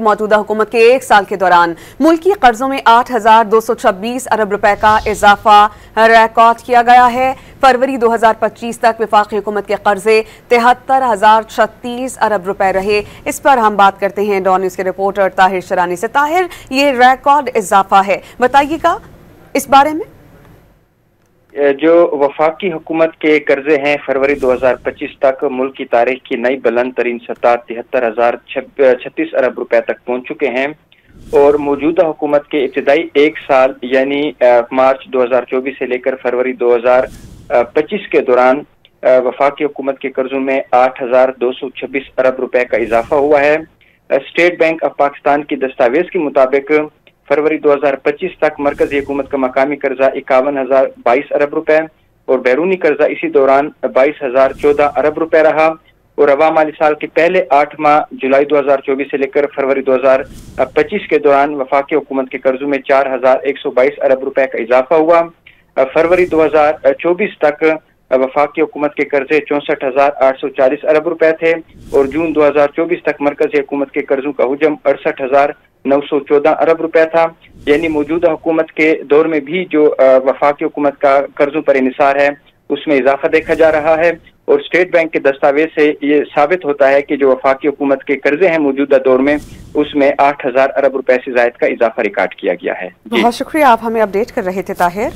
मौजूदा हुकूमत के एक साल के दौरान मुल्की कर्जों में 8,226 अरब रुपए का इजाफा रिकॉर्ड किया गया है। फरवरी 2025 तक वफाकी हुकूमत के कर्जे 73,036 अरब रुपए रहे। इस पर हम बात करते हैं डॉन न्यूज के रिपोर्टर ताहिर शरानी से। ताहिर, ये रिकॉर्ड इजाफा है, बताइएगा इस बारे में। जो वफाकी हुकूमत के कर्जे हैं फरवरी 2025 तक मुल्क की तारीख की नई बुलंद तरीन सतह 73,036 अरब रुपए तक पहुंच चुके हैं और मौजूदा हुकूमत के इब्तिदाई एक साल यानी मार्च 2024 से लेकर फरवरी 2025 के दौरान वफाकी हुकूमत के कर्जों में 8,226 अरब रुपए का इजाफा हुआ है। स्टेट बैंक ऑफ पाकिस्तान की दस्तावेज के मुताबिक फरवरी 2025 तक मरकजी हुकूमत का मकामी कर्जा 51,022 अरब रुपए और बैरूनी कर्जा इसी दौरान 22,014 अरब रुपए रहा और रवा माली साल के पहले 8 माह जुलाई 2024 से लेकर फरवरी 2025 के दौरान वफाकी हुकूमत के कर्जों में 4,122 अरब रुपए का इजाफा हुआ। फरवरी 2024 तक वफाकी हुकूमत के कर्जे 64,840 अरब रुपए थे और जून 2024 तक मरकजी हुकूमत के कर्जों का हुजम 68,914 अरब रुपए था। यानी मौजूदा हुकूमत के दौर में भी जो वफाकी हुकूमत का कर्जों पर इन्हिसार है उसमें इजाफा देखा जा रहा है और स्टेट बैंक के दस्तावेज से ये साबित होता है कि जो वफाकी हुकूमत के कर्जे हैं मौजूदा दौर में उसमें 8,000 अरब रुपए से ज्यादा का इजाफा रिकॉर्ड किया गया है। बहुत शुक्रिया, आप हमें अपडेट कर रहे थे ताहिर।